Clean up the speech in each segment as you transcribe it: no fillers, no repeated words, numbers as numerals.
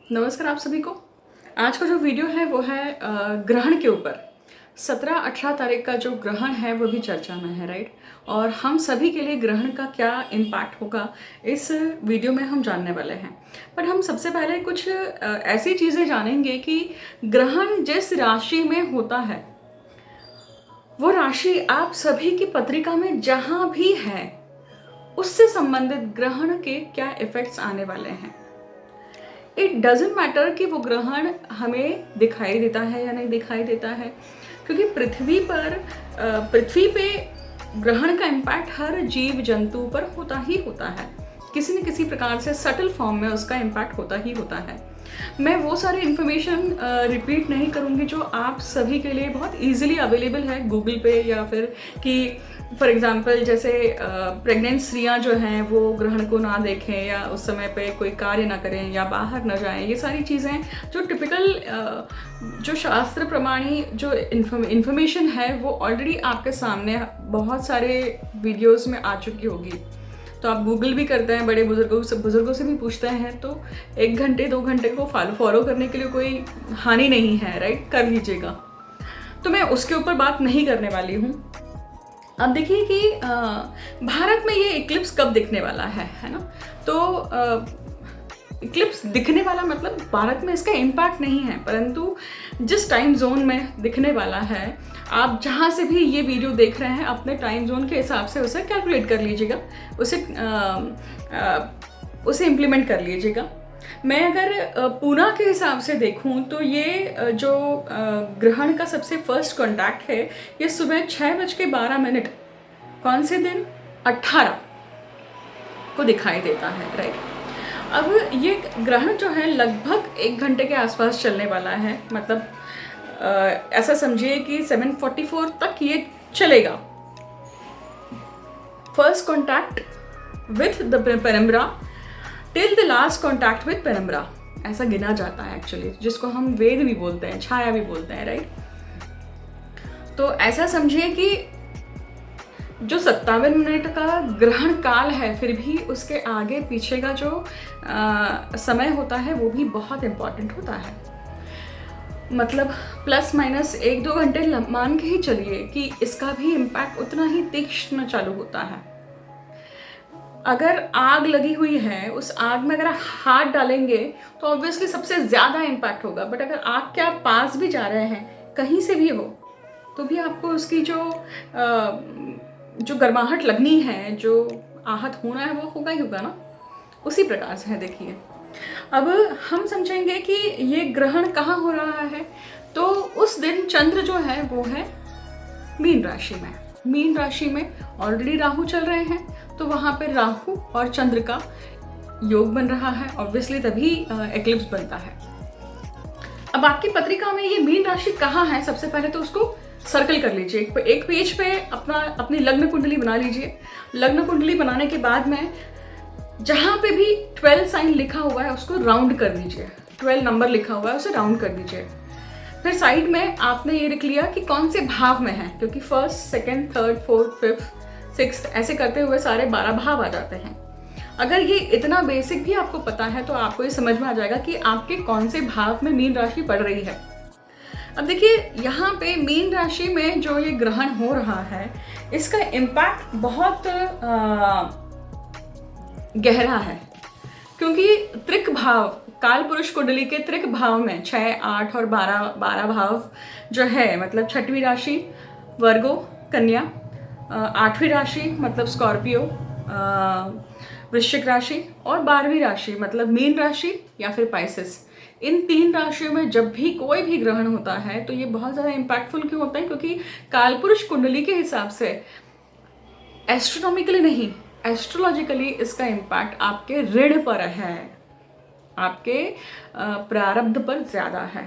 नमस्कार आप सभी को। आज का जो वीडियो है वो है ग्रहण के ऊपर। 17-18 तारीख का जो ग्रहण है वो भी चर्चा में है, राइट। और हम सभी के लिए ग्रहण का क्या इम्पैक्ट होगा इस वीडियो में हम जानने वाले हैं। पर हम सबसे पहले कुछ ऐसी चीज़ें जानेंगे कि ग्रहण जिस राशि में होता है वो राशि आप सभी की पत्रिका में जहाँ भी है उससे संबंधित ग्रहण के क्या इफ़ेक्ट्स आने वाले हैं। इट डजेंट मैटर कि वो ग्रहण हमें दिखाई देता है या नहीं दिखाई देता है, क्योंकि पृथ्वी पे ग्रहण का इम्पैक्ट हर जीव जंतु पर होता ही होता है। किसी न किसी प्रकार से सटल फॉर्म में उसका इम्पैक्ट होता ही होता है। मैं वो सारी इन्फॉर्मेशन रिपीट नहीं करूँगी जो आप सभी के लिए बहुत इजीली अवेलेबल है गूगल पे, या फिर कि फॉर एग्ज़ाम्पल जैसे प्रेग्नेंट स्त्रियाँ जो हैं वो ग्रहण को ना देखें या उस समय पे कोई कार्य ना करें या बाहर ना जाएं। ये सारी चीज़ें जो टिपिकल जो शास्त्र प्रमाणी जो इन्फॉर्मेशन है वो ऑलरेडी आपके सामने बहुत सारे वीडियोस में आ चुकी होगी। तो आप गूगल भी करते हैं, बड़े बुजुर्गों से भी पूछते हैं, तो 1 घंटे 2 घंटे को फॉलो करने के लिए कोई हानि नहीं है, राइट। कर लीजिएगा। तो मैं उसके ऊपर बात नहीं करने वाली हूँ। अब देखिए कि भारत में ये इक्लिप्स कब दिखने वाला है ना। तो इक्लिप्स दिखने वाला मतलब भारत में इसका इम्पैक्ट नहीं है, परंतु जिस टाइम जोन में दिखने वाला है, आप जहाँ से भी ये वीडियो देख रहे हैं अपने टाइम जोन के हिसाब से उसे कैलकुलेट कर लीजिएगा, उसे इम्प्लीमेंट कर लीजिएगा। मैं अगर पूना के हिसाब से देखूं तो ये जो ग्रहण का सबसे फर्स्ट कॉन्टैक्ट है ये सुबह 6:12 कौन से दिन 18 को दिखाई देता है, राइट। अब ये ग्रहण जो है लगभग 1 घंटे के आसपास चलने वाला है, मतलब ऐसा समझिए कि 7:44 तक ये चलेगा। First contact with the penumbra till the last contact with penumbra, ऐसा गिना जाता है एक्चुअली, जिसको हम वेद भी बोलते हैं, छाया भी बोलते हैं, राइट। तो ऐसा समझिए कि जो 57 मिनट का ग्रहण काल है, फिर भी उसके आगे पीछे का जो समय होता है वो भी बहुत इम्पॉर्टेंट होता है। मतलब प्लस माइनस 1-2 घंटे मान के ही चलिए कि इसका भी इम्पैक्ट उतना ही तीक्ष्ण चालू होता है। अगर आग लगी हुई है, उस आग में अगर आप हाथ डालेंगे तो ऑब्वियसली सबसे ज़्यादा इम्पैक्ट होगा, बट अगर आग के आप पास भी जा रहे हैं, कहीं से भी हो, तो भी आपको उसकी जो गर्माहट लगनी है, जो आहत होना है, वो होगा ही होगा ना। उसी प्रकार से है। देखिए, अब हम समझेंगे कि ये ग्रहण कहाँ हो रहा है। तो उस दिन चंद्र जो है वो है मीन राशि में। मीन राशि में ऑलरेडी राहु चल रहे हैं, तो वहाँ पे राहु और चंद्र का योग बन रहा है, ऑब्वियसली तभी एक्लिप्स बनता है। अब आपकी पत्रिका में ये मीन राशि कहाँ है, सबसे पहले तो उसको सर्कल कर लीजिए। एक पेज पे अपनी लग्न कुंडली बना लीजिए। लग्न कुंडली बनाने के बाद में जहाँ पे भी 12 साइन लिखा हुआ है उसको राउंड कर दीजिए। 12 नंबर लिखा हुआ है उसे राउंड कर दीजिए। फिर साइड में आपने ये लिख लिया कि कौन से भाव में है, क्योंकि first, second, third, fourth, fifth, sixth ऐसे करते हुए सारे 12 भाव आ जाते हैं। अगर ये इतना बेसिक भी आपको पता है तो आपको ये समझ में आ जाएगा कि आपके कौन से भाव में मीन राशि पड़ रही है। अब देखिए, यहाँ पे मीन राशि में जो ये ग्रहण हो रहा है इसका इम्पैक्ट बहुत गहरा है, क्योंकि त्रिक भाव, काल पुरुष कुंडली के त्रिक भाव में 6, 8 और 12 भाव जो है, मतलब 6वीं राशि वर्गो कन्या, 8वीं राशि मतलब स्कॉर्पियो वृश्चिक राशि, और 12वीं राशि मतलब मीन राशि या फिर पाइसेस। इन 3 राशियों में जब भी कोई भी ग्रहण होता है तो ये बहुत ज़्यादा इम्पैक्टफुल क्यों होता है, क्योंकि कालपुरुष कुंडली के हिसाब से, एस्ट्रोनॉमिकली नहीं, एस्ट्रोलॉजिकली इसका इम्पैक्ट आपके ऋण पर है, आपके प्रारब्ध पर ज़्यादा है,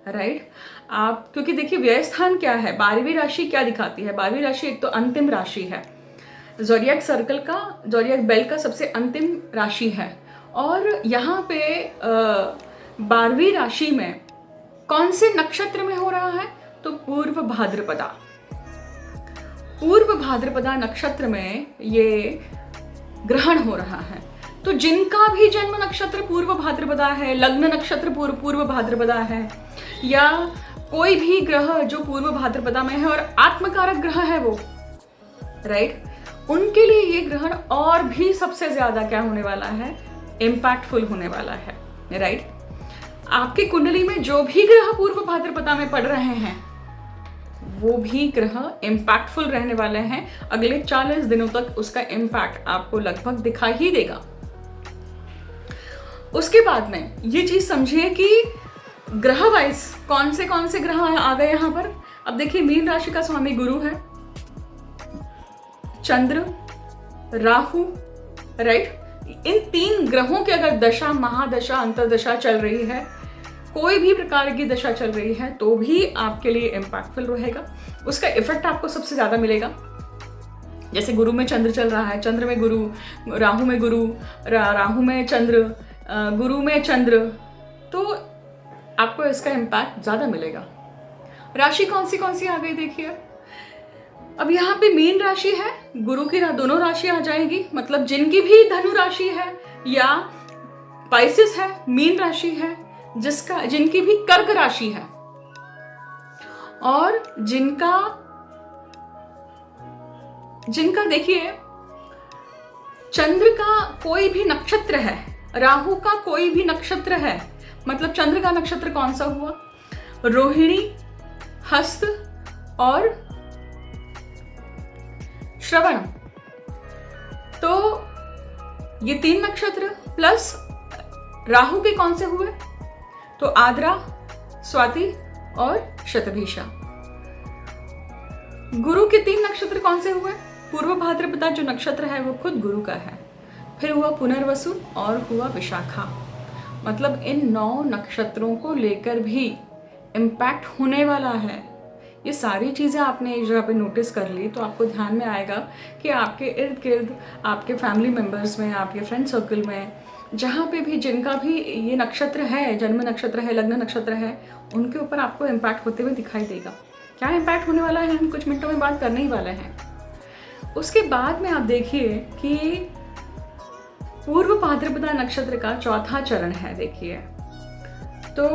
राइट। आप क्योंकि देखिए व्यय स्थान क्या है, 12वीं राशि क्या दिखाती है। 12वीं राशि एक तो अंतिम राशि है, ज़ोडिएक सर्कल का, ज़ोडिएक बेल्ट का सबसे अंतिम राशि है। और यहाँ पे 12वीं राशि में कौन से नक्षत्र में हो रहा है, तो पूर्व भाद्रपदा नक्षत्र में ये ग्रहण हो रहा है। तो जिनका भी जन्म नक्षत्र पूर्व भाद्रपदा है, लग्न नक्षत्र पूर्व भाद्रपदा है, या कोई भी ग्रह जो पूर्व भाद्रपदा में है और आत्मकारक ग्रह है वो, राइट, उनके लिए ये ग्रहण और भी सबसे ज्यादा क्या होने वाला है, इम्पैक्टफुल होने वाला है, राइट। आपकी कुंडली में जो भी ग्रह पूर्व भाद्रपदा में पड़ रहे हैं वो भी ग्रह इम्पैक्टफुल रहने वाले हैं। अगले 40 दिनों तक उसका इम्पैक्ट आपको लगभग दिखाई ही देगा। उसके बाद में ये चीज समझिए कि ग्रह वाइज कौन से ग्रह आ गए यहां पर। अब देखिए, मीन राशि का स्वामी गुरु है, चंद्र, राहु, राइट। इन 3 ग्रहों की अगर दशा, महादशा, अंतरदशा चल रही है, कोई भी प्रकार की दशा चल रही है, तो भी आपके लिए इम्पैक्टफुल रहेगा। उसका इफेक्ट आपको सबसे ज्यादा मिलेगा। जैसे गुरु में चंद्र चल रहा है, चंद्र में गुरु, राहु में गुरु, राहु में चंद्र, गुरु में चंद्र, तो आपको इसका इम्पैक्ट ज्यादा मिलेगा। राशि कौन सी आ गई देखिए। अब यहाँ पे मीन राशि है, गुरु की दोनों राशि आ जाएगी, मतलब जिनकी भी धनु राशि है या पाइसेस है, मीन राशि है, जिनकी भी कर्क राशि है, और जिनका देखिए चंद्र का कोई भी नक्षत्र है, राहु का कोई भी नक्षत्र है, मतलब चंद्र का नक्षत्र कौन सा हुआ, रोहिणी, हस्त और श्रवण। तो ये 3 नक्षत्र प्लस राहु के कौन से हुए, तो आद्रा, स्वाति और शतभिषा। गुरु के 3 नक्षत्र कौन से हुए, पूर्व भाद्रपदा जो नक्षत्र है वो खुद गुरु का है, फिर हुआ पुनर्वसु और हुआ विशाखा। मतलब इन 9 नक्षत्रों को लेकर भी इम्पैक्ट होने वाला है। ये सारी चीज़ें आपने एक जगह पे नोटिस कर ली तो आपको ध्यान में आएगा कि आपके इर्द गिर्द, आपके फैमिली मेम्बर्स में, आपके फ्रेंड सर्कल में, जहाँ पे भी जिनका भी ये नक्षत्र है, जन्म नक्षत्र है, लग्न नक्षत्र है, उनके ऊपर आपको इम्पैक्ट होते हुए दिखाई देगा। क्या इम्पैक्ट होने वाला है, हम कुछ मिनटों में बात करने ही वाले हैं। उसके बाद में आप देखिए कि पूर्व भाद्रपदा नक्षत्र का 4था चरण है। देखिए, तो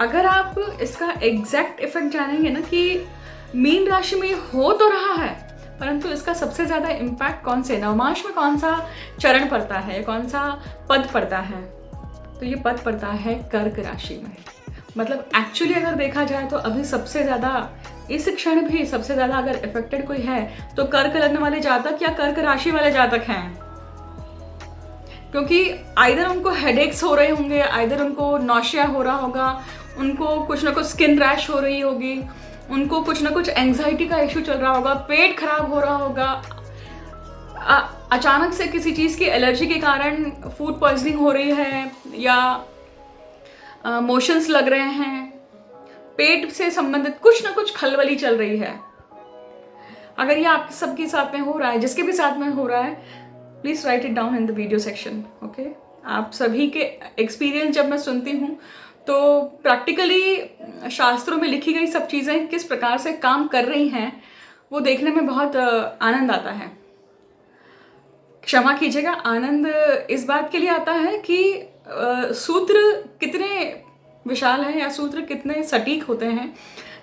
अगर आप इसका एग्जैक्ट इफेक्ट जानेंगे ना कि मीन राशि में हो तो रहा है, परंतु इसका सबसे ज्यादा इम्पैक्ट कौन से नवमांश में कौन सा चरण पड़ता है, कौन सा पद पड़ता है, तो ये पद पड़ता है कर्क राशि में। मतलब एक्चुअली अगर देखा जाए तो अभी सबसे ज्यादा, इस क्षण भी सबसे ज्यादा अगर इफेक्टेड कोई है तो कर्क लग्न वाले जातक या कर्क राशि वाले जातक हैं, क्योंकि आइदर उनको हेडेक्स हो रहे होंगे, आइदर उनको नौशिया हो रहा होगा, उनको कुछ ना कुछ स्किन रैश हो रही होगी, उनको कुछ ना कुछ एंजाइटी का इश्यू चल रहा होगा, पेट खराब हो रहा होगा, अचानक से किसी चीज़ की एलर्जी के कारण फूड पॉइजनिंग हो रही है, या मोशंस लग रहे हैं, पेट से संबंधित कुछ ना कुछ खलबली चल रही है। अगर ये आप सबके साथ में हो रहा है, जिसके भी साथ में हो रहा है, please right it down in the video section. Okay, आप सभी के एक्सपीरियंस जब मैं सुनती हूँ तो प्रैक्टिकली शास्त्रों में लिखी गई सब चीज़ें किस प्रकार से काम कर रही हैं वो देखने में बहुत आनंद आता है। क्षमा कीजिएगा, आनंद इस बात के लिए आता है कि सूत्र कितने विशाल हैं या सूत्र कितने सटीक होते हैं,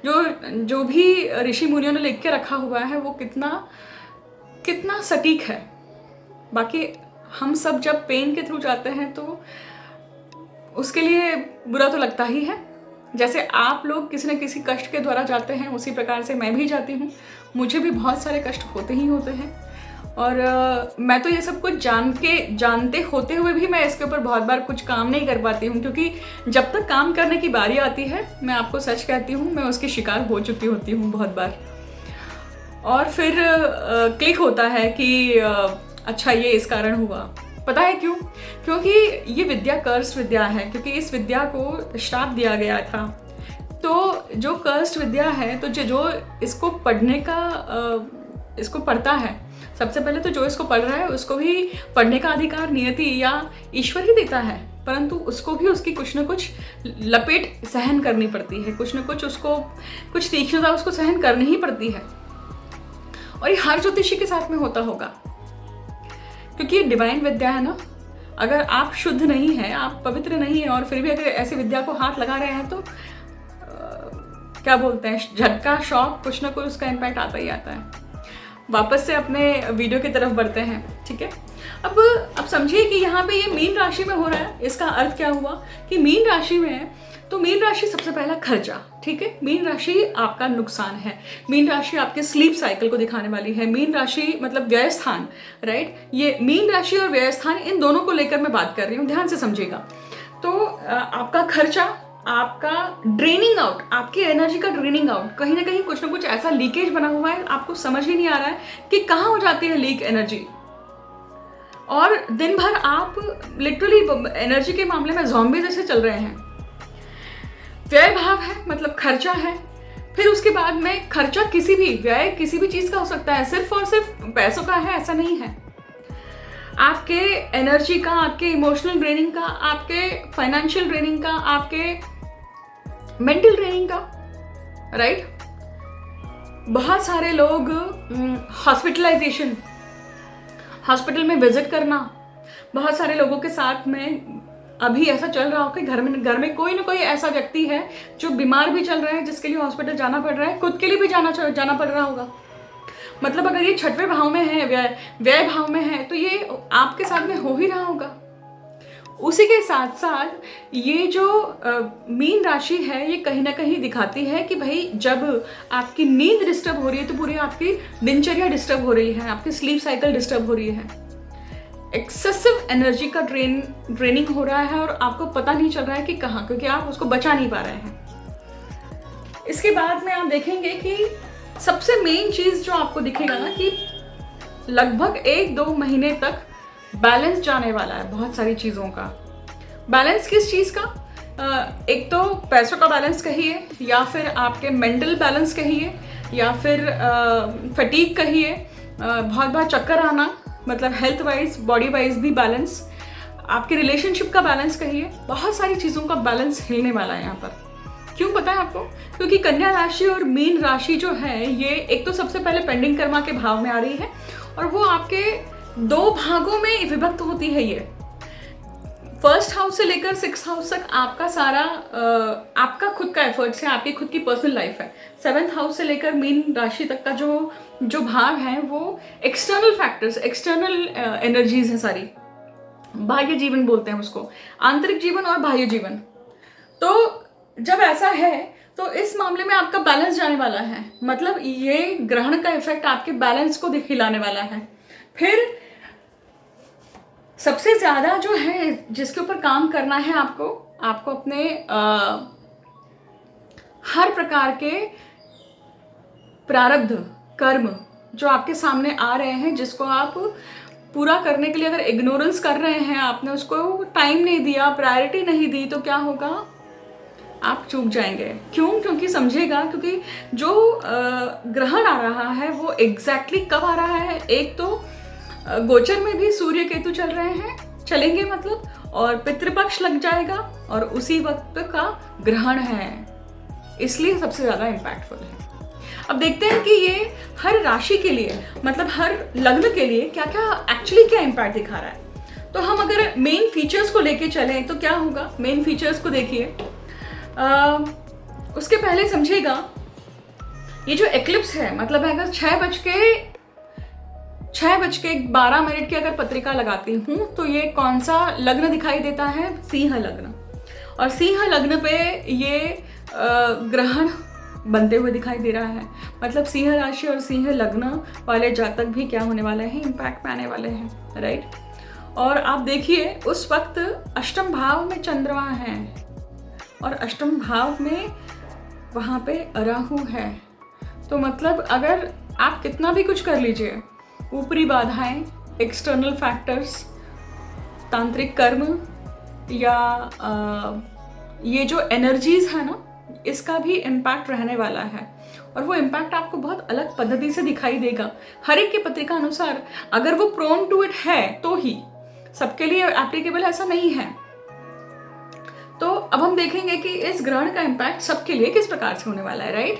जो भी ऋषि मुनियों ने लिख के रखा हुआ है वो कितना सटीक है। बाकी हम सब जब पेन के थ्रू जाते हैं तो उसके लिए बुरा तो लगता ही है। जैसे आप लोग किसी न किसी कष्ट के द्वारा जाते हैं, उसी प्रकार से मैं भी जाती हूँ। मुझे भी बहुत सारे कष्ट होते ही होते हैं, और मैं तो ये सब कुछ जानते होते हुए भी मैं इसके ऊपर बहुत बार कुछ काम नहीं कर पाती हूँ, क्योंकि जब तक काम करने की बारी आती है, मैं आपको सच कहती हूँ, मैं उसकी शिकार हो चुकी होती हूँ बहुत बार। और फिर क्लिक होता है कि अच्छा ये इस कारण हुआ। पता है क्यों? क्योंकि ये विद्या कर्स विद्या है, क्योंकि इस विद्या को श्राप दिया गया था। तो जो कर्स विद्या है, तो जो इसको पढ़ने का इसको पढ़ता है, सबसे पहले तो जो इसको पढ़ रहा है उसको भी पढ़ने का अधिकार नियति या ईश्वर ही देता है, परंतु उसको भी उसकी कुछ न कुछ लपेट सहन करनी पड़ती है, कुछ न कुछ उसको कुछ तीक्ष्णता उसको सहन करनी ही पड़ती है। और ये हर ज्योतिषी के साथ में होता होगा, क्योंकि ये डिवाइन विद्या है ना। अगर आप शुद्ध नहीं हैं, आप पवित्र नहीं हैं, और फिर भी अगर ऐसी विद्या को हाथ लगा रहे हैं तो क्या बोलते हैं, झटका, शॉक, कुछ ना कुछ उसका इम्पैक्ट आता ही आता है। वापस से अपने वीडियो की तरफ बढ़ते हैं, ठीक है। अब समझिए कि यहाँ पे ये मीन राशि में हो रहा है। इसका अर्थ क्या हुआ कि मीन राशि में है, तो मीन राशि सबसे पहला खर्चा, ठीक है। मीन राशि आपका नुकसान है, मीन राशि आपके स्लीप साइकिल को दिखाने वाली है। मीन राशि मतलब व्यय स्थान, राइट। ये मीन राशि और व्यय स्थान, इन दोनों को लेकर मैं बात कर रही हूँ, ध्यान से समझिएगा। तो आपका खर्चा, आपका ड्रेनिंग आउट, आपकी एनर्जी का ड्रेनिंग आउट, कहीं ना कहीं कुछ ना कुछ ऐसा लीकेज बना हुआ है, आपको समझ ही नहीं आ रहा है कि कहाँ हो जाती है लीक एनर्जी, और दिन भर आप लिटरली एनर्जी के मामले में ज़ॉम्बी जैसे चल रहे हैं। व्यय भाव है, मतलब खर्चा है। फिर उसके बाद में खर्चा किसी भी, व्यय किसी भी चीज़ का हो सकता है, सिर्फ और सिर्फ पैसों का है ऐसा नहीं है। आपके एनर्जी का, आपके इमोशनल ड्रेनिंग का, आपके फाइनेंशियल ड्रेनिंग का, आपके मेंटल ड्रेनिंग का, राइट। बहुत सारे लोग हॉस्पिटलाइजेशन, हॉस्पिटल में विजिट करना, बहुत सारे लोगों के साथ में अभी ऐसा चल रहा हो कि घर में कोई ना कोई ऐसा व्यक्ति है जो बीमार भी चल रहा है, जिसके लिए हॉस्पिटल जाना पड़ रहा है, खुद के लिए भी जाना पड़ रहा होगा। मतलब अगर ये छठवें भाव में है, व्यय भाव में है, तो ये आपके साथ में हो ही रहा होगा। उसी के साथ साथ ये जो मीन राशि है, ये कहीं ना कहीं दिखाती है कि भाई जब आपकी नींद डिस्टर्ब हो रही है तो पूरी आपकी दिनचर्या डिस्टर्ब हो रही है, आपकी स्लीप साइकिल डिस्टर्ब हो रही है। एक्सेसिव एनर्जी का ड्रेनिंग हो रहा है और आपको पता नहीं चल रहा है कि कहाँ, क्योंकि आप उसको बचा नहीं पा रहे हैं। इसके बाद में आप देखेंगे कि सबसे मेन चीज़ जो आपको दिखेगा ना, कि लगभग 1-2 महीने तक बैलेंस जाने वाला है बहुत सारी चीज़ों का। बैलेंस किस चीज़ का? एक तो पैसों का बैलेंस कहिए, या फिर आपके मेंटल बैलेंस कहिए, या फिर फटीग कहिए, बहुत चक्कर आना, मतलब हेल्थ वाइज, बॉडी वाइज भी बैलेंस, आपके रिलेशनशिप का बैलेंस कहिए, बहुत सारी चीज़ों का बैलेंस हिलने वाला है यहाँ पर। क्यों पता है आपको? क्योंकि कन्या राशि और मीन राशि जो है, ये एक तो सबसे पहले पेंडिंग कर्मा के भाव में आ रही है, और वो आपके 2 भागों में विभक्त होती है। ये 1st हाउस से लेकर 6th हाउस तक आपका सारा आपका खुद का एफर्ट्स है, आपकी खुद की पर्सनल लाइफ है। 7th हाउस से लेकर मीन राशि तक का जो भाव है, वो एक्सटर्नल फैक्टर्स, एक्सटर्नल एनर्जीज है सारी। बाह्य जीवन बोलते हैं उसको, आंतरिक जीवन और बाह्य जीवन। तो जब ऐसा है तो इस मामले में आपका बैलेंस जाने वाला है, मतलब ये ग्रहण का इफेक्ट आपके बैलेंस को हिलाने वाला है। फिर सबसे ज्यादा जो है जिसके ऊपर काम करना है आपको अपने हर प्रकार के प्रारब्ध कर्म जो आपके सामने आ रहे हैं, जिसको आप पूरा करने के लिए अगर इग्नोरेंस कर रहे हैं, आपने उसको टाइम नहीं दिया, प्रायोरिटी नहीं दी, तो क्या होगा? आप चूक जाएंगे। क्यों? क्योंकि समझेगा, क्योंकि जो ग्रहण आ रहा है वो एग्जैक्टली कब आ रहा है? एक तो गोचर में भी सूर्य केतु चल रहे हैं, चलेंगे मतलब, और पितृपक्ष लग जाएगा, और उसी वक्त का ग्रहण है, इसलिए सबसे ज़्यादा इम्पैक्टफुल है। अब देखते हैं कि ये हर राशि के लिए, मतलब हर लग्न के लिए क्या इम्पैक्ट दिखा रहा है। तो हम अगर मेन फीचर्स को लेके चलें तो क्या होगा? मेन फीचर्स को देखिए। उसके पहले समझिएगा, ये जो एक्लिप्स है, मतलब अगर 6:12 की अगर पत्रिका लगाती हूँ तो ये कौन सा लग्न दिखाई देता है? सिंह लग्न। और सिंह लग्न पे ये ग्रहण बनते हुए दिखाई दे रहा है। मतलब सिंह राशि और सिंह लग्न वाले जातक भी क्या होने वाले हैं? इम्पैक्ट में आने वाले हैं, राइट। और आप देखिए उस वक्त अष्टम भाव में चंद्रमा है, और अष्टम भाव में वहाँ पे राहु है। तो मतलब अगर आप कितना भी कुछ कर लीजिए, ऊपरी बाधाएं, एक्सटर्नल फैक्टर्स, तांत्रिक कर्म, या ये जो एनर्जीज है ना, इसका भी इम्पैक्ट रहने वाला है। और वो इम्पैक्ट आपको बहुत अलग पद्धति से दिखाई देगा हर एक की पत्रिका अनुसार। अगर वो प्रोन टू इट है तो ही, सबके लिए एप्लीकेबल ऐसा नहीं है। तो अब हम देखेंगे कि इस ग्रहण का इम्पैक्ट सबके लिए किस प्रकार से होने वाला है, राइट।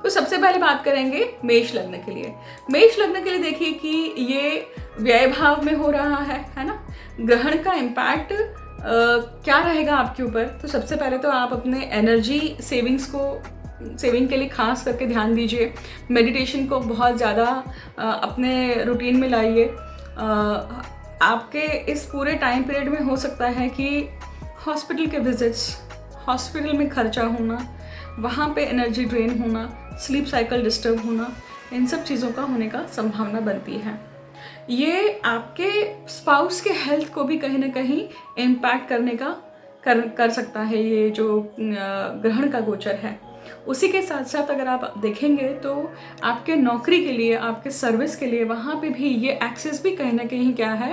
तो सबसे पहले बात करेंगे मेष लग्न के लिए। मेष लग्न के लिए देखिए कि ये व्यय भाव में हो रहा है ना। ग्रहण का इम्पैक्ट क्या रहेगा आपके ऊपर? तो सबसे पहले तो आप अपने एनर्जी सेविंग के लिए खास करके ध्यान दीजिए। मेडिटेशन को बहुत ज़्यादा अपने रूटीन में लाइए। आपके इस पूरे टाइम पीरियड में हो सकता है कि हॉस्पिटल के विजिट्स, हॉस्पिटल में खर्चा होना, वहाँ पे एनर्जी ड्रेन होना, स्लीप साइकिल डिस्टर्ब होना, इन सब चीज़ों का होने का संभावना बनती है। ये आपके स्पाउस के हेल्थ को भी कहीं ना कहीं इम्पैक्ट करने का कर सकता है ये जो ग्रहण का गोचर है। उसी के साथ साथ अगर आप देखेंगे तो आपके नौकरी के लिए, आपके सर्विस के लिए वहाँ पे भी ये एक्सेस भी कहीं ना कहीं क्या है,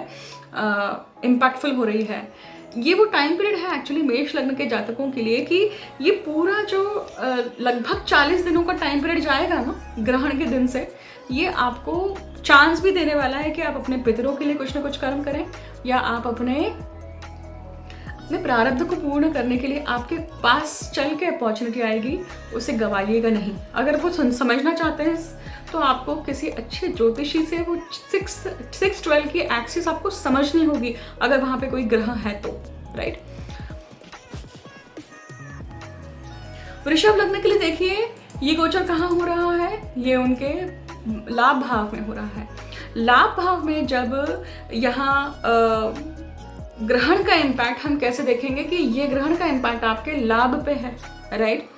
इम्पैक्टफुल हो रही है। ये वो टाइम पीरियड है एक्चुअली मेष लग्न के जातकों के लिए कि ये पूरा जो लगभग 40 दिनों का टाइम पीरियड जाएगा ना ग्रहण के दिन से, ये आपको चांस भी देने वाला है कि आप अपने पितरों के लिए कुछ ना कुछ कर्म करें, या आप अपने प्रारब्ध को पूर्ण करने के लिए आपके पास चल के अपॉर्चुनिटी आएगी, उसे गवाइएगा नहीं। अगर वो समझना चाहते हैं तो आपको किसी अच्छे ज्योतिषी से वो 6-12 की एक्सिस आपको समझनी होगी, अगर वहां पे कोई ग्रह है तो, राइट। वृषभ लग्न के लिए देखिए ये गोचर कहाँ हो रहा है, ये उनके लाभ भाव में हो रहा है। लाभ भाव में जब यहाँ ग्रहण का इम्पैक्ट हम कैसे देखेंगे कि ये ग्रहण का इम्पैक्ट आपके लाभ पे है, राइट।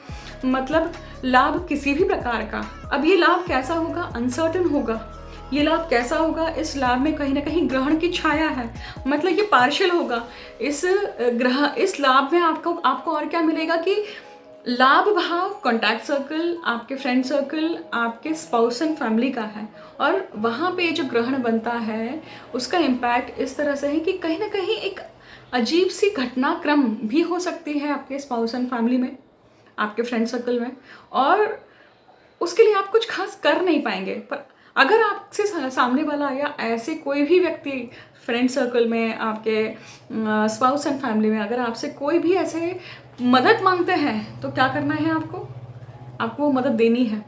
मतलब लाभ किसी भी प्रकार का, अब ये लाभ कैसा होगा, अनसर्टन होगा। ये लाभ कैसा होगा, इस लाभ में कहीं ना कहीं ग्रहण की छाया है, मतलब ये पार्शियल होगा। इस लाभ में आपको और क्या मिलेगा कि लाभ भाव कॉन्टैक्ट सर्कल, आपके फ्रेंड सर्कल, आपके स्पाउस एंड फैमिली का है, और वहाँ पे जो ग्रहण बनता है उसका इम्पैक्ट इस तरह से है कि कहीं ना कहीं एक अजीब सी घटनाक्रम भी हो सकती है आपके स्पाउस एंड फैमिली में, आपके फ्रेंड सर्कल में, और उसके लिए आप कुछ खास कर नहीं पाएंगे। पर अगर आपसे सामने वाला या ऐसे कोई भी व्यक्ति फ्रेंड सर्कल में, आपके स्पाउस एंड फैमिली में अगर आपसे कोई भी ऐसे मदद मांगते हैं तो क्या करना है आपको वो मदद देनी है।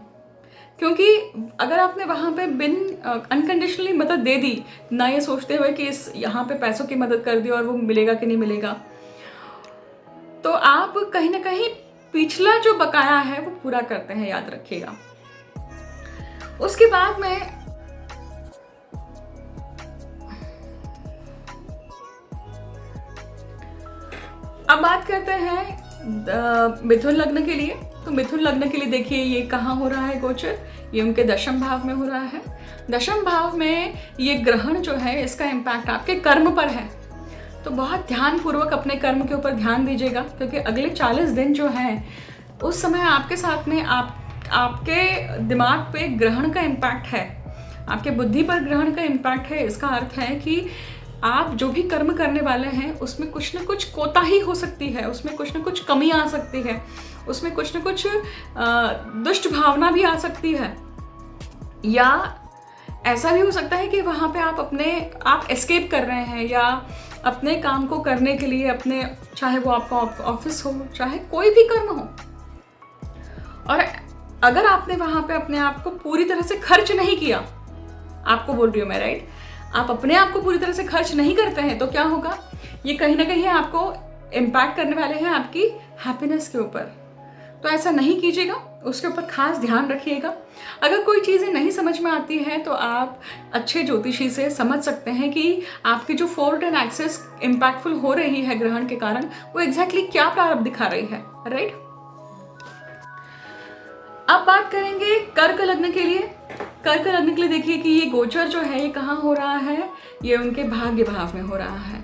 क्योंकि अगर आपने वहाँ पे बिन अनकंडीशनली मदद दे दी, ना ये सोचते हुए कि यहाँ पे पैसों की मदद कर दी और वो मिलेगा कि नहीं मिलेगा, तो आप कहीं ना कहीं पिछला जो बकाया है वो पूरा करते हैं, याद रखिएगा। उसके बाद में अब बात करते हैं मिथुन लग्न के लिए। तो मिथुन लग्न के लिए देखिए ये कहाँ हो रहा है गोचर, ये उनके दशम भाव में हो रहा है। दशम भाव में ये ग्रहण जो है इसका इम्पैक्ट आपके कर्म पर है, तो बहुत ध्यानपूर्वक अपने कर्म के ऊपर ध्यान दीजिएगा, क्योंकि अगले 40 दिन जो हैं उस समय आपके साथ में आपके दिमाग पे ग्रहण का इम्पैक्ट है, आपके बुद्धि पर ग्रहण का इम्पैक्ट है। इसका अर्थ है कि आप जो भी कर्म करने वाले हैं उसमें कुछ न कुछ कोताही हो सकती है, उसमें कुछ न कुछ कमी आ सकती है, उसमें कुछ न कुछ दुष्ट भावना भी आ सकती है, या ऐसा भी हो सकता है कि वहाँ पे आप एस्केप कर रहे हैं, या अपने काम को करने के लिए चाहे वो आपका ऑफिस हो, चाहे कोई भी कर्म हो, और अगर आपने वहाँ पे अपने आप को पूरी तरह से खर्च नहीं किया, आपको बोल रही हूँ मैं, राइट, आप अपने आप को पूरी तरह से खर्च नहीं करते हैं तो क्या होगा, ये कहीं ना कहीं आपको इम्पैक्ट करने वाले हैं आपकी हैप्पीनेस के ऊपर। तो ऐसा नहीं कीजिएगा, उसके ऊपर खास ध्यान रखिएगा। अगर कोई चीज़ें नहीं समझ में आती हैं तो आप अच्छे ज्योतिषी से समझ सकते हैं कि आपकी जो फोर्थ एंड एक्सेस इम्पैक्टफुल हो रही है ग्रहण के कारण, वो एग्जैक्टली क्या प्रारब्ध दिखा रही है, राइट। अब बात करेंगे कर्क लग्न के लिए। कर्क लग्न के लिए देखिए कि ये गोचर जो है ये कहाँ हो रहा है, ये उनके भाग्य भाव में हो रहा है।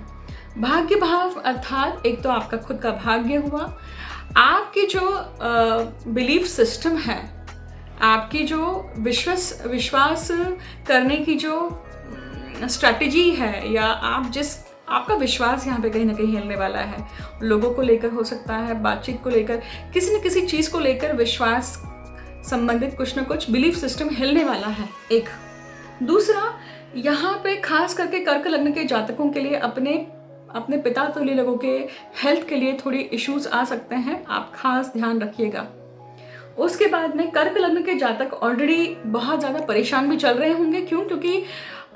भाग्य भाव अर्थात एक तो आपका खुद का भाग्य हुआ, आपकी जो बिलीफ सिस्टम है, आपकी जो विश्वास करने की जो स्ट्रैटेजी है, या आपका विश्वास यहाँ पे कहीं ना कहीं हिलने वाला है। लोगों को लेकर हो सकता है, बातचीत को लेकर, किसी न किसी चीज़ को लेकर विश्वास संबंधित कुछ न कुछ बिलीफ सिस्टम हिलने वाला है। एक दूसरा, यहाँ पे खास करके कर्क लग्न के जातकों के लिए अपने पिता तुल्य लोगों के हेल्थ के लिए थोड़ी इश्यूज आ सकते हैं, आप खास ध्यान रखिएगा। उसके बाद में कर्क लग्न के जातक ऑलरेडी बहुत ज़्यादा परेशान भी चल रहे होंगे। क्यों? क्योंकि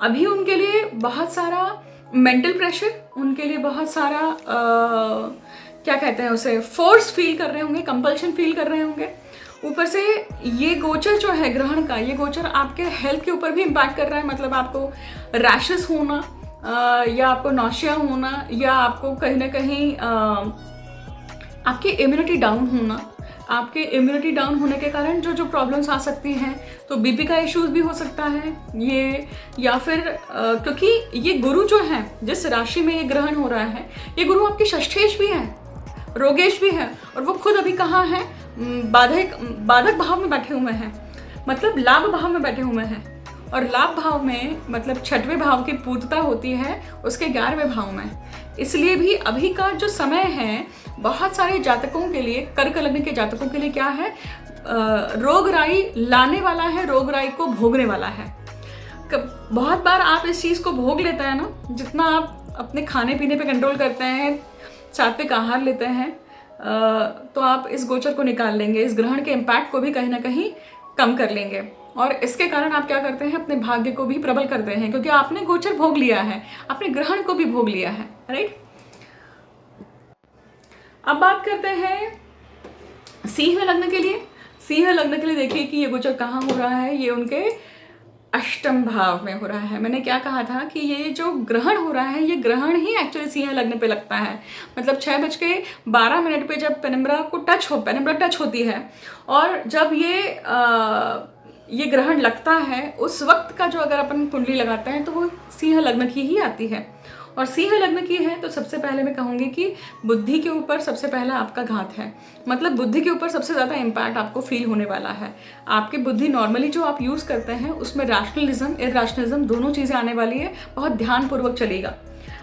अभी उनके लिए बहुत सारा मेंटल प्रेशर, उनके लिए बहुत सारा क्या कहते हैं उसे, फोर्स फील कर रहे होंगे, कंपल्शन फील कर रहे होंगे। ऊपर से ये गोचर जो है ग्रहण का, ये गोचर आपके हेल्थ के ऊपर भी इम्पैक्ट कर रहा है। मतलब आपको रैशेस होना या आपको नौशिया होना या आपको कहीं ना कहीं आपकी इम्यूनिटी डाउन होना। आपके इम्यूनिटी डाउन होने के कारण जो जो प्रॉब्लम्स आ सकती हैं, तो बीपी का इश्यूज भी हो सकता है ये, या फिर क्योंकि ये गुरु जो है, जिस राशि में ये ग्रहण हो रहा है, ये गुरु आपके षष्ठेश भी है, रोगेश भी है, और वो खुद अभी कहाँ है, बाधक भाव में बैठे हुए हैं, मतलब लाभ भाव में बैठे हुए हैं। और लाभ भाव में मतलब छठवें भाव की पूर्तता होती है उसके 11वें भाव में। इसलिए भी अभी का जो समय है बहुत सारे जातकों के लिए, कर्क लग्न के जातकों के लिए क्या है, रोग राई लाने वाला है, रोग राई को भोगने वाला है। बहुत बार आप इस चीज़ को भोग लेते हैं ना, जितना आप अपने खाने पीने पे कंट्रोल करते हैं, सात्विक आहार लेते हैं, तो आप इस गोचर को निकाल लेंगे, इस ग्रहण के इम्पैक्ट को भी कहीं ना कहीं कम कर लेंगे। और इसके कारण आप क्या करते हैं, अपने भाग्य को भी प्रबल करते हैं, क्योंकि आपने गोचर भोग लिया है, आपने ग्रहण को भी भोग लिया है, राइट। अब बात करते हैं सिंह लग्न के लिए। सिंह लग्न के लिए देखिए कि ये गोचर कहाँ हो रहा है, ये उनके अष्टम भाव में हो रहा है। मैंने क्या कहा था कि ये जो ग्रहण हो रहा है, ये ग्रहण ही एक्चुअली सिंह लग्न पे लगता है। मतलब 6:12 पे जब पेनिम्बरा टच होती है, और जब ये ग्रहण लगता है, उस वक्त का जो अगर अपन कुंडली लगाते हैं तो वो सिंह लग्न की ही आती है। और सिंह लग्न की है तो सबसे पहले मैं कहूँगी कि बुद्धि के ऊपर सबसे पहला आपका घात है। मतलब बुद्धि के ऊपर सबसे ज़्यादा इम्पैक्ट आपको फील होने वाला है। आपकी बुद्धि नॉर्मली जो आप यूज़ करते हैं उसमें रैशनलिज्म, इरैशनलिज्म दोनों चीज़ें आने वाली है। बहुत ध्यानपूर्वक चलेगा।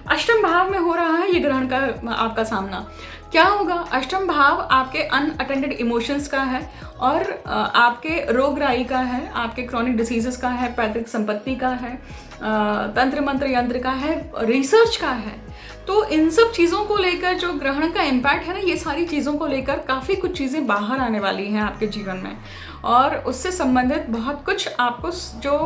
अष्टम भाव में हो रहा है ये ग्रहण का आपका सामना। क्या होगा, अष्टम भाव आपके अनअटेंडेड इमोशंस का है, और आपके रोग राई का है, आपके क्रॉनिक डिसीजेस का है, पैतृक संपत्ति का है, तंत्र मंत्र यंत्र का है, रिसर्च का है। तो इन सब चीज़ों को लेकर जो ग्रहण का इम्पैक्ट है ना, ये सारी चीज़ों को लेकर काफ़ी कुछ चीज़ें बाहर आने वाली हैं आपके जीवन में, और उससे संबंधित बहुत कुछ आपको जो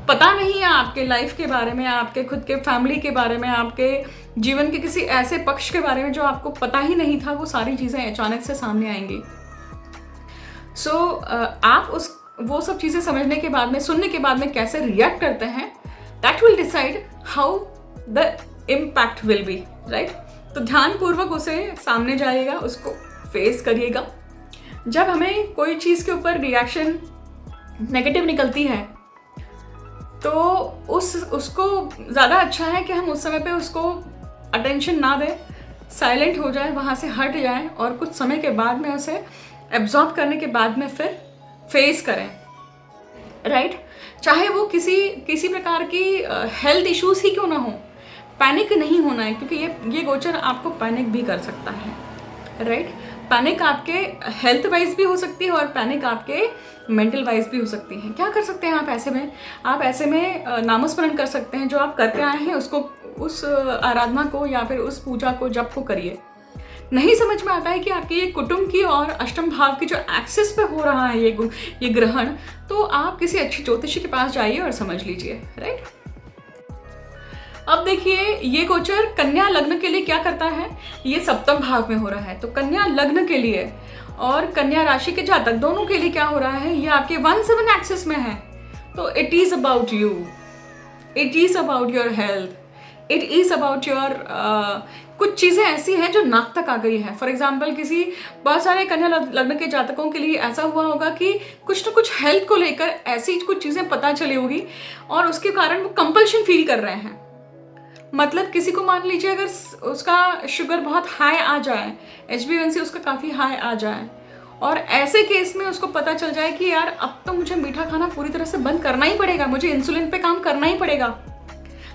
पता नहीं है आपके लाइफ के बारे में, आपके खुद के फैमिली के बारे में, आपके जीवन के किसी ऐसे पक्ष के बारे में जो आपको पता ही नहीं था, वो सारी चीज़ें अचानक से सामने आएंगी। आप वो सब चीज़ें समझने के बाद में, सुनने के बाद में कैसे रिएक्ट करते हैं, that will decide how the impact will be, right. तो ध्यानपूर्वक उसे सामने जाइएगा, उसको फेस करिएगा। जब हमें कोई चीज़ के ऊपर रिएक्शन नेगेटिव निकलती है तो उसको ज़्यादा अच्छा है कि हम उस समय पे उसको अटेंशन ना दें, साइलेंट हो जाए, वहाँ से हट जाए, और कुछ समय के बाद में उसे एब्जॉर्ब करने के बाद में फिर फेस करें, राइट। चाहे वो किसी प्रकार की हेल्थ इश्यूज ही क्यों ना हो, पैनिक नहीं होना है, क्योंकि ये गोचर आपको पैनिक भी कर सकता है, राइट। पैनिक आपके हेल्थ वाइज भी हो सकती है, और पैनिक आपके मेंटल वाइज भी हो सकती है। क्या कर सकते हैं आप ऐसे में? आप ऐसे में नामस्मरण कर सकते हैं, जो आप करते आए हैं उसको, उस आराधना को या फिर उस पूजा को, जप को करिए। नहीं समझ में आता है कि आपके ये कुटुंब की और अष्टम भाव की जो एक्सिस पे हो रहा है ये ग्रहण, तो आप किसी अच्छी ज्योतिषी के पास जाइए और समझ लीजिए, राइट। अब देखिए ये गोचर कन्या लग्न के लिए क्या करता है। ये सप्तम भाव में हो रहा है, तो कन्या लग्न के लिए और कन्या राशि के जातक दोनों के लिए क्या हो रहा है, ये आपके 1/7 एक्सिस में है। तो it is about you, it is about your health, it is about your कुछ चीज़ें ऐसी हैं जो नाक तक आ गई है। फॉर एग्जाम्पल बहुत सारे कन्या लग्न के जातकों के लिए ऐसा हुआ होगा कि कुछ न कुछ हेल्थ को लेकर ऐसी कुछ चीज़ें पता चली होगी, और उसके कारण वो कंपल्शन फील कर रहे हैं। मतलब किसी को मान लीजिए अगर उसका शुगर बहुत हाई आ जाए, HbA1c उसका काफ़ी हाई आ जाए, और ऐसे केस में उसको पता चल जाए कि यार अब तो मुझे मीठा खाना पूरी तरह से बंद करना ही पड़ेगा, मुझे इंसुलिन पे काम करना ही पड़ेगा।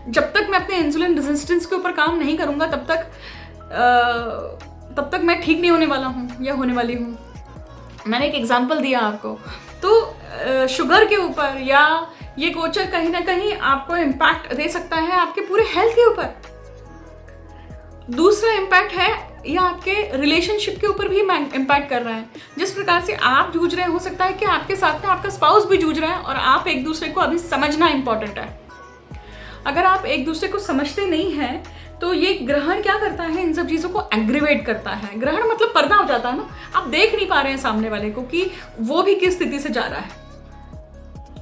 जब तक मैं अपने इंसुलिन रेजिस्टेंस के ऊपर काम नहीं करूँगा तब तक मैं ठीक नहीं होने वाला हूँ या होने वाली हूँ। मैंने एक एग्जांपल दिया आपको। तो शुगर के ऊपर या ये गोचर कहीं ना कहीं आपको इम्पैक्ट दे सकता है आपके पूरे हेल्थ के ऊपर। दूसरा इम्पैक्ट है या आपके रिलेशनशिप के ऊपर भी इम्पैक्ट कर रहा है। जिस प्रकार से आप जूझ रहे हैं, हो सकता है कि आपके साथ में आपका स्पाउस भी जूझ रहा है, और आप एक दूसरे को अभी समझना इंपॉर्टेंट है। अगर आप एक दूसरे को समझते नहीं हैं तो ये ग्रहण क्या करता है, इन सब चीज़ों को एग्रीवेट करता है। ग्रहण मतलब पर्दा हो जाता है ना, आप देख नहीं पा रहे हैं सामने वाले को कि वो भी किस स्थिति से जा रहा है।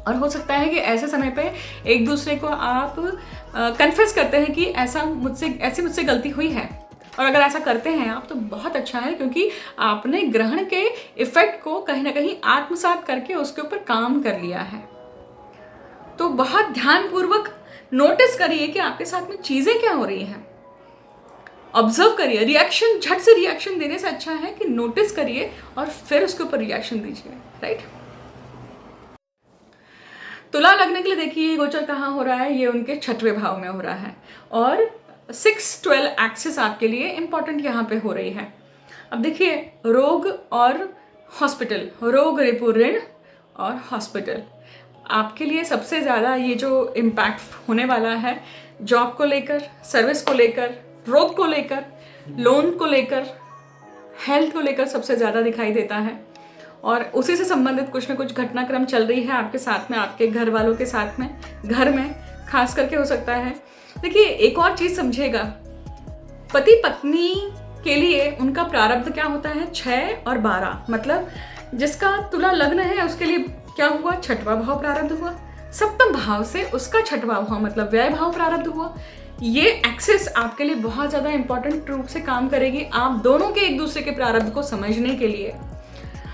और हो सकता है कि ऐसे समय पे एक दूसरे को आप कन्फेस करते हैं कि ऐसी मुझसे गलती हुई है, और अगर ऐसा करते हैं आप तो बहुत अच्छा है, क्योंकि आपने ग्रहण के इफेक्ट को कहीं ना कहीं आत्मसात करके उसके ऊपर काम कर लिया है। तो बहुत ध्यानपूर्वक नोटिस करिए कि आपके साथ में चीजें क्या हो रही हैं, ऑब्जर्व करिए। रिएक्शन, झट से रिएक्शन देने से अच्छा है कि नोटिस करिए और फिर उसके ऊपर रिएक्शन दीजिए, राइट। तुला लग्न के लिए देखिए गोचर कहाँ हो रहा है, ये उनके 6वें भाव में हो रहा है, और 6-12 एक्सिस आपके लिए इंपॉर्टेंट यहाँ पे हो रही है। अब देखिए, रोग और हॉस्पिटल, रोग, रिपु, ऋण और हॉस्पिटल आपके लिए सबसे ज़्यादा ये जो इम्पैक्ट होने वाला है, जॉब को लेकर, सर्विस को लेकर, रोग को लेकर, लोन को लेकर, हेल्थ को लेकर सबसे ज़्यादा दिखाई देता है। और उसी से संबंधित कुछ ना कुछ घटनाक्रम चल रही है आपके साथ में, आपके घर वालों के साथ में, घर में खास करके हो सकता है। देखिए, एक और चीज़ समझिएगा, पति पत्नी के लिए उनका प्रारब्ध क्या होता है, 6 और 12। मतलब जिसका तुला लग्न है उसके लिए क्या हुआ, 6वां भाव प्रारब्ध हुआ। सप्तम भाव से उसका 6वां भाव मतलब व्यय भाव प्रारब्ध हुआ। ये एक्सेस आपके लिए बहुत ज़्यादा इंपॉर्टेंट रूप से काम करेगी, आप दोनों के एक दूसरे के प्रारब्ध को समझने के लिए।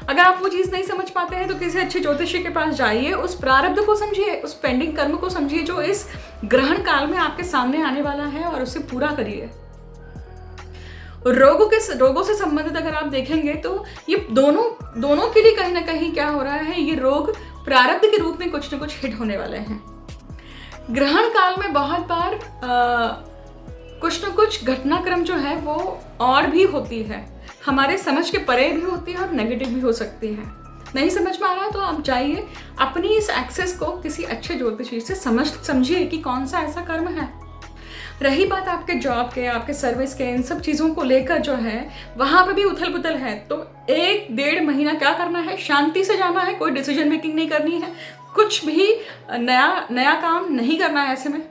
अगर आप वो चीज़ नहीं समझ पाते हैं तो किसी अच्छे ज्योतिषी के पास जाइए, उस प्रारब्ध को समझिए, उस पेंडिंग कर्म को समझिए जो इस ग्रहण काल में आपके सामने आने वाला है, और उसे पूरा करिए। रोगों से संबंधित अगर आप देखेंगे तो ये दोनों के लिए कहीं ना कहीं क्या हो रहा है, ये रोग प्रारब्ध के रूप में कुछ न कुछ हिट होने वाले हैं। ग्रहण काल में बहुत बार कुछ न कुछ घटनाक्रम जो है वो और भी होती है, हमारे समझ के परे भी होती है और नेगेटिव भी हो सकती है। नहीं समझ में आ रहा तो आप जाइए, अपनी इस एक्सेस को किसी अच्छे ज्योतिषी से समझिए कि कौन सा ऐसा कर्म है। रही बात आपके जॉब के, आपके सर्विस के, इन सब चीज़ों को लेकर जो है वहाँ पर भी उथल पुथल है, तो 1-1.5 महीना क्या करना है, शांति से जाना है, कोई डिसीजन मेकिंग नहीं करनी है, कुछ भी नया काम नहीं करना है। ऐसे में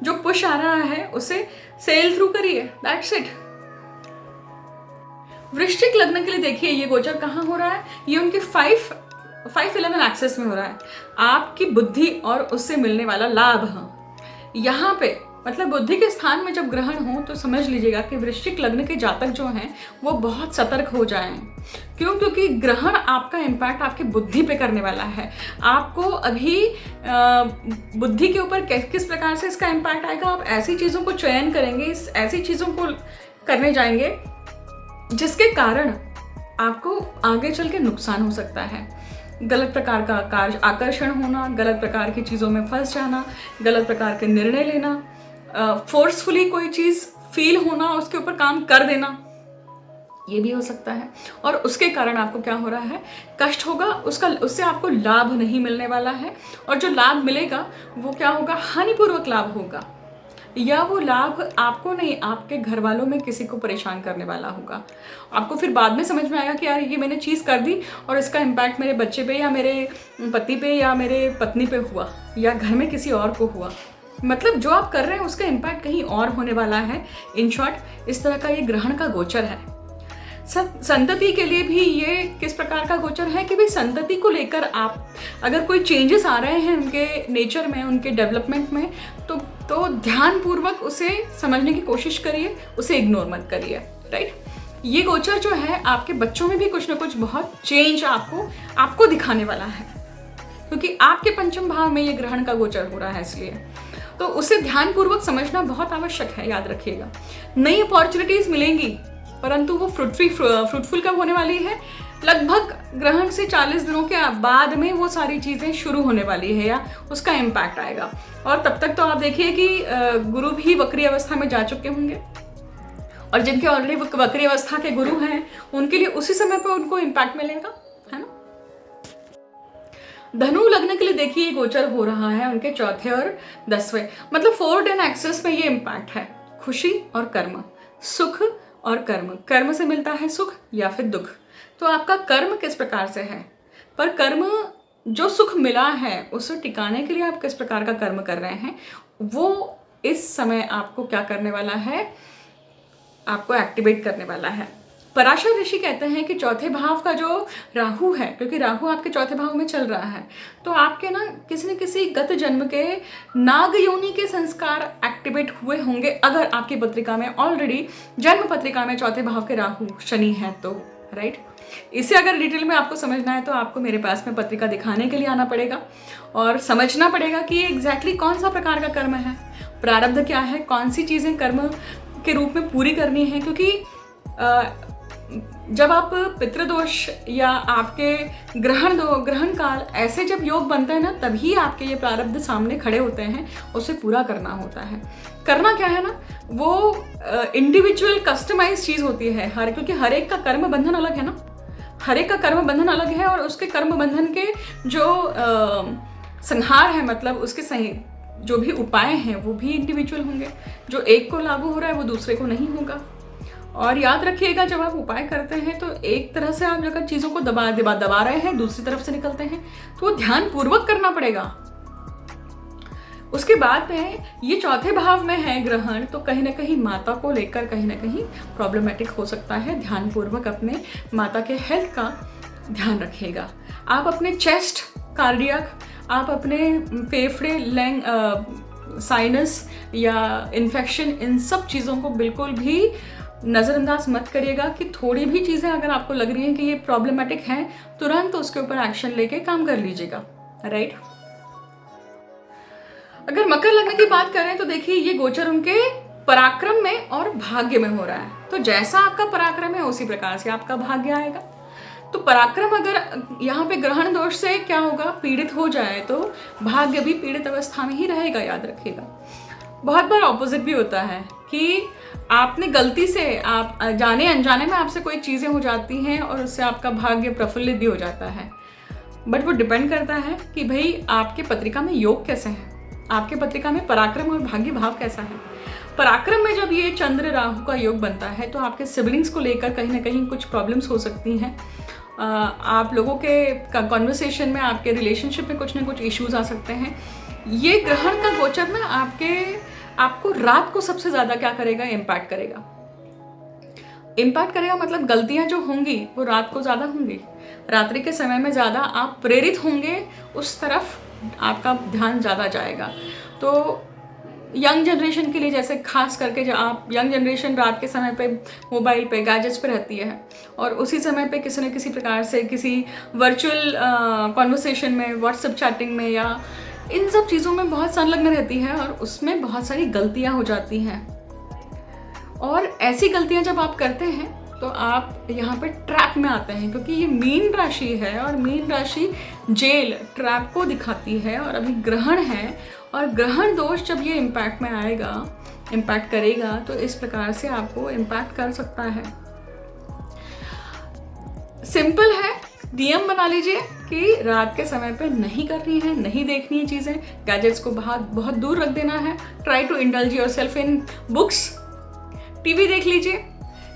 जो पुश आ रहा है उसे सेल थ्रू करिए, दैट्स इट। वृश्चिक लग्न के लिए देखिए ये गोचर कहाँ हो रहा है, ये उनके 5-11 एक्सेस में हो रहा है। आपकी बुद्धि और उससे मिलने वाला लाभ यहाँ पे, मतलब बुद्धि के स्थान में जब ग्रहण हो तो समझ लीजिएगा कि वृश्चिक लग्न के जातक जो हैं वो बहुत सतर्क हो जाएं। क्यों? क्योंकि ग्रहण आपका इम्पैक्ट आपकी बुद्धि पे करने वाला है। आपको अभी बुद्धि के ऊपर किस प्रकार से इसका इम्पैक्ट आएगा, आप ऐसी चीज़ों को चयन करेंगे, ऐसी चीज़ों को करने जाएंगे जिसके कारण आपको आगे चल के नुकसान हो सकता है। गलत प्रकार का कार्य आकर्षण होना, गलत प्रकार की चीज़ों में फंस जाना, गलत प्रकार के निर्णय लेना, फोर्सफुली कोई चीज़ फील होना, उसके ऊपर काम कर देना, ये भी हो सकता है। और उसके कारण आपको क्या हो रहा है, कष्ट होगा, उससे आपको लाभ नहीं मिलने वाला है। और जो लाभ मिलेगा वो क्या होगा, हानिपूर्वक लाभ होगा, या वो लाभ आपको नहीं, आपके घर वालों में किसी को परेशान करने वाला होगा। आपको फिर बाद में समझ में आएगा कि यार ये मैंने चीज़ कर दी और इसका इम्पैक्ट मेरे बच्चे पे या मेरे पति पे या मेरे पत्नी पे हुआ या घर में किसी और को हुआ। मतलब जो आप कर रहे हैं उसका इम्पैक्ट कहीं और होने वाला है। इन शॉर्ट इस तरह का ये ग्रहण का गोचर है। संतति के लिए भी ये किस प्रकार का गोचर है कि भाई संतति को लेकर आप अगर कोई चेंजेस आ रहे हैं उनके नेचर में, उनके डेवलपमेंट में, तो ध्यानपूर्वक उसे समझने की कोशिश करिए, उसे इग्नोर मत करिए, राइट। ये गोचर जो है आपके बच्चों में भी कुछ ना कुछ बहुत चेंज आपको दिखाने वाला है, क्योंकि आपके पंचम भाव में ये ग्रहण का गोचर हो रहा है, इसलिए तो उसे ध्यानपूर्वक समझना बहुत आवश्यक है। याद रखिएगा, नई अपॉर्चुनिटीज मिलेंगी, परंतु वो फ्रूटफुल कब होने वाली है, लगभग ग्रहण से 40 दिनों के बाद में वो सारी चीज़ें शुरू होने वाली है या उसका इम्पैक्ट आएगा। और तब तक तो आप देखिए कि गुरु भी वक्री अवस्था में जा चुके होंगे, और जिनके ऑलरेडी वक्री अवस्था के गुरु हैं उनके लिए उसी समय पर उनको इम्पैक्ट मिलेगा, है ना। धनु लग्न के लिए देखिए गोचर हो रहा है उनके 4थे और 10वें, मतलब 4-10 एक्सेस में ये इम्पैक्ट है। खुशी और कर्म, सुख और कर्म, कर्म से मिलता है सुख या फिर दुख। तो आपका कर्म किस प्रकार से है, पर कर्म जो सुख मिला है उसे टिकाने के लिए आप किस प्रकार का कर्म कर रहे हैं, वो इस समय आपको क्या करने वाला है, आपको एक्टिवेट करने वाला है। पराशर ऋषि कहते हैं कि चौथे भाव का जो राहु है, क्योंकि राहु आपके चौथे भाव में चल रहा है, तो आपके ना किसी न किसी गत जन्म के नाग योनि के संस्कार एक्टिवेट हुए होंगे, अगर आपकी पत्रिका में ऑलरेडी जन्म पत्रिका में चौथे भाव के राहु शनि है तो, राइट। इसे अगर डिटेल में आपको समझना है तो आपको मेरे पास में पत्रिका दिखाने के लिए आना पड़ेगा और समझना पड़ेगा कि ये एग्जैक्टली कौन सा प्रकार का कर्म है, प्रारब्ध क्या है, कौन सी चीज़ें कर्म के रूप में पूरी करनी है। क्योंकि जब आप पितृदोष या आपके ग्रहण काल ऐसे जब योग बनते हैं ना, तभी आपके ये प्रारब्ध सामने खड़े होते हैं, उसे पूरा करना होता है। करना क्या है ना, वो इंडिविजुअल कस्टमाइज चीज़ होती है क्योंकि हर एक का कर्म बंधन अलग है ना, हर एक का कर्म बंधन अलग है और उसके कर्म बंधन के जो संहार है, मतलब उसके सही जो भी उपाय हैं वो भी इंडिविजुअल होंगे। जो एक को लागू हो रहा है वो दूसरे को नहीं होगा। और याद रखिएगा, जब आप उपाय करते हैं तो एक तरह से आप अगर चीज़ों को दबा रहे हैं, दूसरी तरफ से निकलते हैं, तो वो ध्यान पूर्वक करना पड़ेगा। उसके बाद में ये चौथे भाव में है ग्रहण, तो कहीं ना कहीं माता को लेकर कहीं ना कहीं प्रॉब्लमेटिक हो सकता है। ध्यानपूर्वक अपने माता के हेल्थ का ध्यान रखिएगा। आप अपने चेस्ट, कार्डियक, आप अपने फेफड़े, साइनस या इन्फेक्शन, इन सब चीज़ों को बिल्कुल भी नज़रअंदाज मत करिएगा। कि थोड़ी भी चीज़ें अगर आपको लग रही हैं कि ये प्रॉब्लमेटिक हैं, तुरंत उसके ऊपर एक्शन लेके काम कर लीजिएगा, राइट। अगर मकर लग्न की बात करें तो देखिए, ये गोचर उनके पराक्रम में और भाग्य में हो रहा है। तो जैसा आपका पराक्रम है उसी प्रकार से आपका भाग्य आएगा। तो पराक्रम अगर यहाँ पे ग्रहण दोष से क्या होगा, पीड़ित हो जाए, तो भाग्य भी पीड़ित अवस्था में ही रहेगा, याद रखिएगा। बहुत बार ऑपोजिट भी होता है कि आपने गलती से, आप जाने अनजाने में आपसे कोई चीज़ें हो जाती हैं और उससे आपका भाग्य प्रफुल्लित भी हो जाता है। बट वो डिपेंड करता है कि भाई आपके पत्रिका में योग कैसे है, आपके पत्रिका में पराक्रम और भाग्य भाव कैसा है। पराक्रम में जब ये चंद्र राहु का योग बनता है तो आपके सिबलिंग्स को लेकर कहीं ना कहीं कुछ प्रॉब्लम्स हो सकती हैं। आप लोगों के कॉन्वर्सेशन में, आपके रिलेशनशिप में कुछ ना कुछ इश्यूज आ सकते हैं। ये ग्रहण का गोचर ना आपको रात को सबसे ज़्यादा क्या करेगा, इम्पैक्ट करेगा। इम्पैक्ट करेगा मतलब गलतियां जो होंगी वो रात को ज़्यादा होंगी, रात्रि के समय में ज़्यादा आप प्रेरित होंगे, उस तरफ आपका ध्यान ज़्यादा जाएगा। तो यंग जनरेशन के लिए, जैसे खास करके जब आप यंग जनरेशन रात के समय पे मोबाइल पे, गैजेट्स पे रहती है और उसी समय पे किसी न किसी प्रकार से किसी वर्चुअल कॉन्वर्सेशन में, व्हाट्सएप चैटिंग में या इन सब चीज़ों में बहुत संलग्न रहती है और उसमें बहुत सारी गलतियां हो जाती हैं। और ऐसी गलतियां जब आप करते हैं तो आप यहाँ पे ट्रैप में आते हैं, क्योंकि ये मीन राशि है और मीन राशि जेल, ट्रैप को दिखाती है। और अभी ग्रहण है और ग्रहण दोष जब ये इम्पैक्ट में आएगा, इम्पैक्ट करेगा, तो इस प्रकार से आपको इम्पैक्ट कर सकता है। सिंपल है, नियम बना लीजिए कि रात के समय पे नहीं करनी है, नहीं देखनी है चीज़ें, गैजेट्स को बहुत दूर रख देना है। Try to indulge yourself in books, TV देख लीजिए,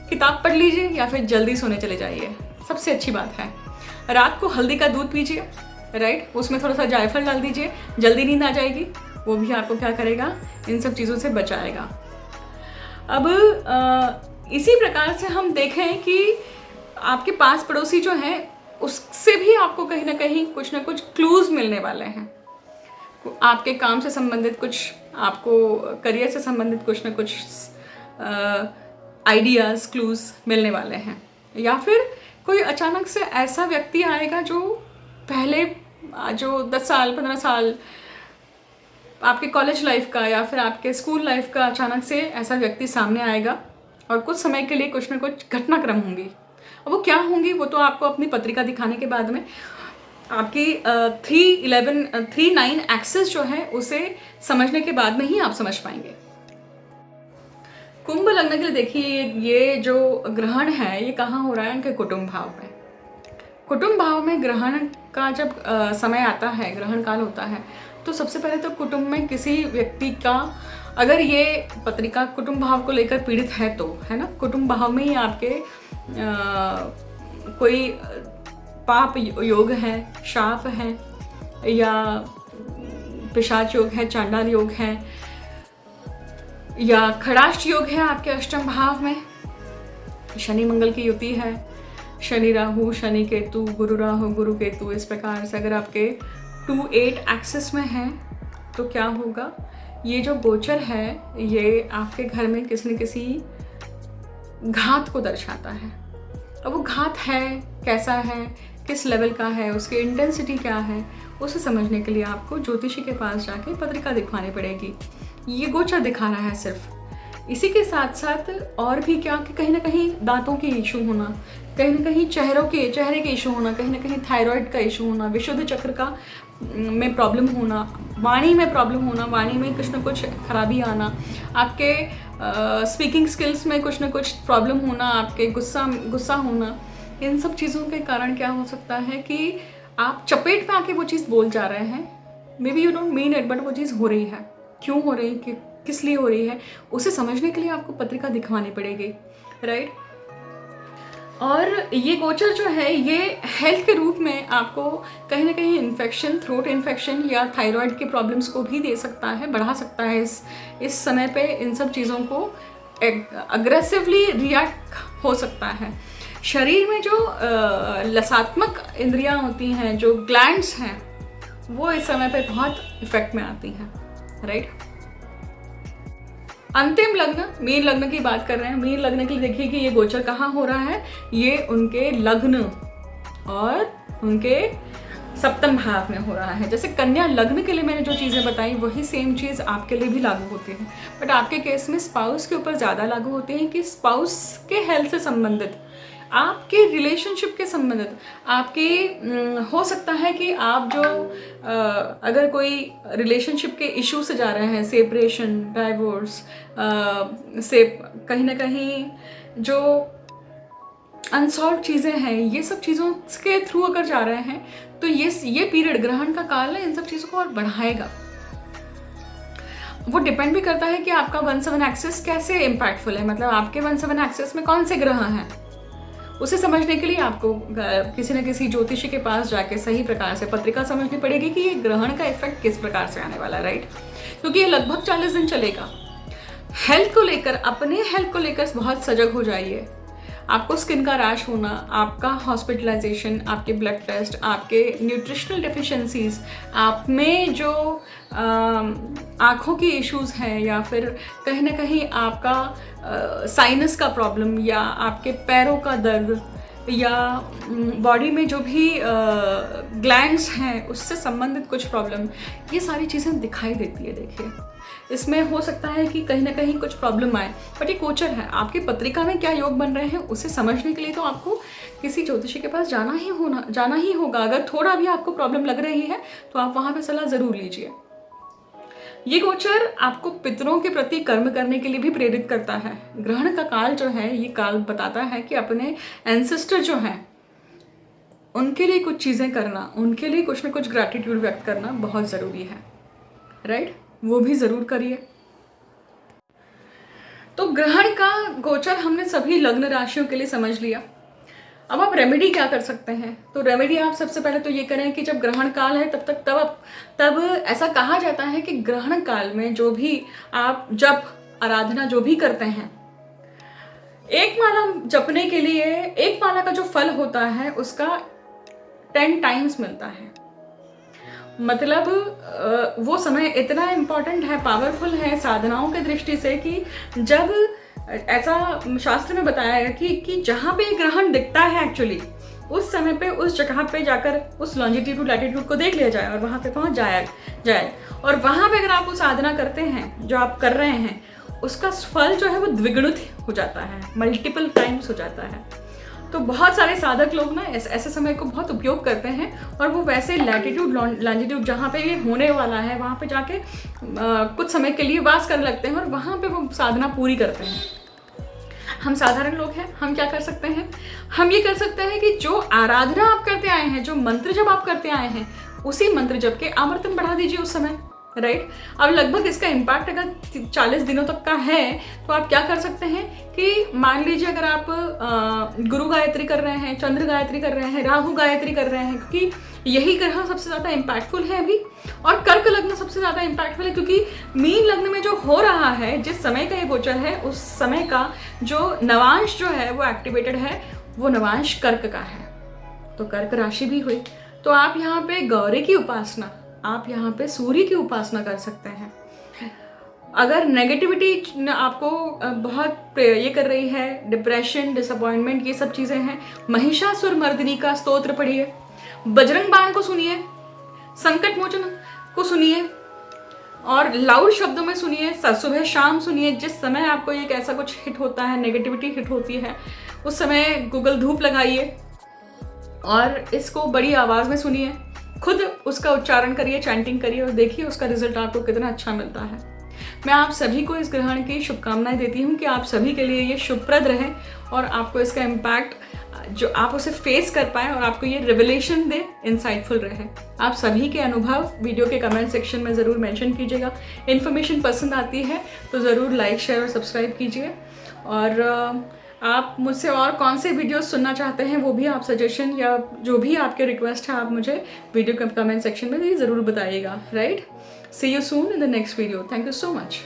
किताब पढ़ लीजिए या फिर जल्दी सोने चले जाइए। सबसे अच्छी बात है, रात को हल्दी का दूध पीजिए, राइट, उसमें थोड़ा सा जायफल डाल दीजिए, जल्दी नींद आ जाएगी। वो भी आपको क्या करेगा, इन सब चीज़ों से बचाएगा। अब इसी प्रकार से हम देखें कि आपके पास पड़ोसी जो हैं उससे भी आपको कहीं ना कुछ क्लूज मिलने वाले हैं। आपके काम से संबंधित कुछ, आपको करियर से संबंधित कुछ ना कुछ आइडियाज़, क्लूज मिलने वाले हैं। या फिर कोई अचानक से ऐसा व्यक्ति आएगा जो पहले जो 10 साल 15 साल आपके कॉलेज लाइफ का या फिर आपके स्कूल लाइफ का, अचानक से ऐसा व्यक्ति सामने आएगा और कुछ समय के लिए कुछ ना कुछ घटनाक्रम होंगी। अब वो क्या होंगी वो तो आपको अपनी पत्रिका दिखाने के बाद में, आपकी 3-11-3-9 एक्सेस जो है उसे समझने के बाद में ही आप समझ पाएंगे। कुंभ लग्न के लिए देखिए, ये जो ग्रहण है ये कहाँ हो रहा है, उनके कुटुंब भाव में। कुटुंब भाव में ग्रहण का जब समय आता है, ग्रहण काल होता है, तो सबसे पहले तो कुटुंब में किसी व्यक्ति का अगर ये पत्रिका कुटुंब भाव को लेकर पीड़ित है तो, है ना, कुटुंब भाव में ही आपके कोई पाप योग है, शाप है, या पिशाच योग है, चांडाल योग है, या खड़ाष्ट योग है आपके अष्टम भाव में, शनि मंगल की युति है, शनि राहु, शनि केतु, गुरु राहु, गुरु केतु, इस प्रकार से अगर आपके 2-8 एक्सिस में है तो क्या होगा, ये जो गोचर है ये आपके घर में किसी न किसी घात को दर्शाता है। अब वो घात है कैसा है, किस लेवल का है, उसकी इंटेंसिटी क्या है, उसे समझने के लिए आपको ज्योतिषी के पास जाके पत्रिका दिखवानी पड़ेगी। ये गोचर दिखा रहा है सिर्फ। इसी के साथ साथ और भी क्या कि कहीं ना कहीं दांतों के इशू होना, कहीं ना कहीं चेहरे के इशू होना, कहीं ना कहीं थायराइड का इशू होना, विशुद्ध चक्र का में प्रॉब्लम होना, वाणी में प्रॉब्लम होना, वाणी में कुछ ना कुछ खराबी आना, आपके स्पीकिंग स्किल्स में कुछ ना कुछ प्रॉब्लम होना, आपके गुस्सा होना, इन सब चीज़ों के कारण क्या हो सकता है कि आप चपेट में आके वो चीज़ बोल जा रहे हैं। May be you don't mean it, but वो चीज़ हो रही है। क्यों हो रही है, किस लिए हो रही है, उसे समझने के लिए आपको पत्रिका दिखवानी पड़ेगी, राइट। और ये गोचर जो है ये हेल्थ के रूप में आपको कहीं ना कहीं इन्फेक्शन, थ्रोट इन्फेक्शन या थायराइड के प्रॉब्लम्स को भी दे सकता है, बढ़ा सकता है। इस समय पे इन सब चीज़ों को अग्रेसिवली रिएक्ट हो सकता है। शरीर में जो लसात्मक इंद्रियां होती हैं, जो ग्लैंड्स हैं, वो इस समय पे बहुत इफेक्ट में आती हैं, राइट। अंतिम लग्न, मीन लग्न की बात कर रहे हैं। मीन लग्न के लिए देखिए कि ये गोचर कहाँ हो रहा है, ये उनके लग्न और उनके सप्तम भाव में हो रहा है। जैसे कन्या लग्न के लिए मैंने जो चीज़ें बताई वही सेम चीज़ आपके लिए भी लागू होती है, बट आपके केस में स्पाउस के ऊपर ज़्यादा लागू होती है कि स्पाउस के हेल्थ से संबंधित, आपके रिलेशनशिप के संबंधित, आपकी हो सकता है कि आप जो अगर कोई रिलेशनशिप के इशू से जा रहे हैं, सेपरेशन, डाइवोर्स, से कहीं ना कहीं जो अनसॉल्व चीज़ें हैं, ये सब चीज़ों के थ्रू अगर जा रहे हैं तो ये पीरियड, ग्रहण का काल है, इन सब चीज़ों को और बढ़ाएगा। वो डिपेंड भी करता है कि आपका 1-7 एक्सिस कैसे इम्पैक्टफुल है, मतलब आपके 1-7 एक्सिस में कौन से ग्रह हैं। उसे समझने के लिए आपको किसी न किसी ज्योतिषी के पास जाके सही प्रकार से पत्रिका समझनी पड़ेगी कि ये ग्रहण का इफेक्ट किस प्रकार से आने वाला है, राइट। क्योंकि ये लगभग 40 दिन चलेगा। हेल्थ को लेकर, अपने हेल्थ को लेकर बहुत सजग हो जाइए। आपको स्किन का रैश होना, आपका हॉस्पिटलाइजेशन, आपके ब्लड टेस्ट, आपके न्यूट्रिशनल डेफिशिएंसीज, आप में जो आँखों की इश्यूज़ हैं, या फिर कहीं ना कहीं आपका साइनस का प्रॉब्लम, या आपके पैरों का दर्द, या बॉडी में जो भी ग्लैंड्स हैं उससे संबंधित कुछ प्रॉब्लम, ये सारी चीज़ें दिखाई देती है। देखिए, इसमें हो सकता है कि कहीं ना कहीं कुछ प्रॉब्लम आए, बट ये गोचर है। आपकी पत्रिका में क्या योग बन रहे हैं उसे समझने के लिए तो आपको किसी ज्योतिषी के पास जाना ही होगा। अगर थोड़ा भी आपको प्रॉब्लम लग रही है तो आप वहाँ पे सलाह ज़रूर लीजिए। ये गोचर आपको पितरों के प्रति कर्म करने के लिए भी प्रेरित करता है। ग्रहण का काल जो है, ये काल बताता है कि अपने एंसेस्टर जो हैं उनके लिए कुछ चीज़ें करना, उनके लिए कुछ ना कुछ ग्रैटिट्यूड व्यक्त करना बहुत ज़रूरी है, राइट। वो भी ज़रूर करिए। तो ग्रहण का गोचर हमने सभी लग्न राशियों के लिए समझ लिया। अब आप रेमेडी क्या कर सकते हैं? तो रेमेडी आप सबसे पहले तो ये करें कि जब ग्रहण काल है तब ऐसा कहा जाता है कि ग्रहण काल में जो भी आप जप, आराधना जो भी करते हैं, एक माला जपने के लिए एक माला का जो फल होता है उसका 10 टाइम्स मिलता है। मतलब वो समय इतना इम्पॉर्टेंट है, पावरफुल है साधनाओं के दृष्टि से कि जब ऐसा शास्त्र में बताया है कि जहाँ पे ग्रहण दिखता है एक्चुअली उस समय पे उस जगह पे जाकर उस लॉन्जिट्यूड लैटिट्यूड को देख लिया जाए और वहाँ पे पहुँच जाए और वहाँ पे अगर आप वो साधना करते हैं जो आप कर रहे हैं, उसका फल जो है वो द्विगुणित हो जाता है, मल्टीपल टाइम्स हो जाता है। तो बहुत सारे साधक लोग ना ऐसे समय को बहुत उपयोग करते हैं और वो वैसे लैटिट्यूड लॉन्जिट्यूड जहाँ पे ये होने वाला है वहाँ पे जाके कुछ समय के लिए वास करने लगते हैं और वहाँ पे वो साधना पूरी करते हैं। हम साधारण लोग हैं, हम क्या कर सकते हैं? हम ये कर सकते हैं कि जो आराधना आप करते आए हैं, जो मंत्र जब आप करते आए हैं, उसी मंत्र जप के आवर्तन बढ़ा दीजिए उस समय। राइट। अब लगभग इसका इम्पैक्ट अगर 40 दिनों तक का है तो आप क्या कर सकते हैं कि मान लीजिए अगर आप गुरु गायत्री कर रहे हैं, चंद्र गायत्री कर रहे हैं, राहु गायत्री कर रहे हैं, क्योंकि यही ग्रह सबसे ज़्यादा इम्पैक्टफुल है अभी। और कर्क लग्न सबसे ज़्यादा इम्पैक्टफुल है क्योंकि मीन लग्न में जो हो रहा है, जिस समय का ये गोचर है, उस समय का जो नवांश जो है वो एक्टिवेटेड है, वो नवांश कर्क का है। तो कर्क राशि भी हुई। तो आप यहाँ पे गौरी की उपासना, आप यहाँ पे सूर्य की उपासना कर सकते हैं। अगर नेगेटिविटी आपको बहुत ये कर रही है, डिप्रेशन, डिसअपॉइंटमेंट, ये सब चीज़ें हैं, महिषासुर मर्दिनी का स्तोत्र पढ़िए, बजरंग बाण को सुनिए, संकट मोचन को सुनिए और लाउड शब्दों में सुनिए, सुबह शाम सुनिए। जिस समय आपको ये ऐसा कुछ हिट होता है, नेगेटिविटी हिट होती है, उस समय गूगल धूप लगाइए और इसको बड़ी आवाज़ में सुनिए, खुद उसका उच्चारण करिए, चैंटिंग करिए और देखिए उसका रिजल्ट आपको कितना अच्छा मिलता है। मैं आप सभी को इस ग्रहण की शुभकामनाएं देती हूँ कि आप सभी के लिए ये शुभप्रद रहे और आपको इसका इम्पैक्ट जो आप उसे फेस कर पाए और आपको ये रिवलेशन दे, इंसाइटफुल रहे। आप सभी के अनुभव वीडियो के कमेंट सेक्शन में ज़रूर मेंशन कीजिएगा। इन्फॉर्मेशन पसंद आती है तो ज़रूर लाइक, शेयर और सब्सक्राइब कीजिए। और आप मुझसे और कौन से वीडियोस सुनना चाहते हैं वो भी आप सजेशन या जो भी आपके रिक्वेस्ट है आप मुझे वीडियो के कमेंट सेक्शन में ज़रूर बताइएगा। Right, see you soon in the next video. Thank you so much.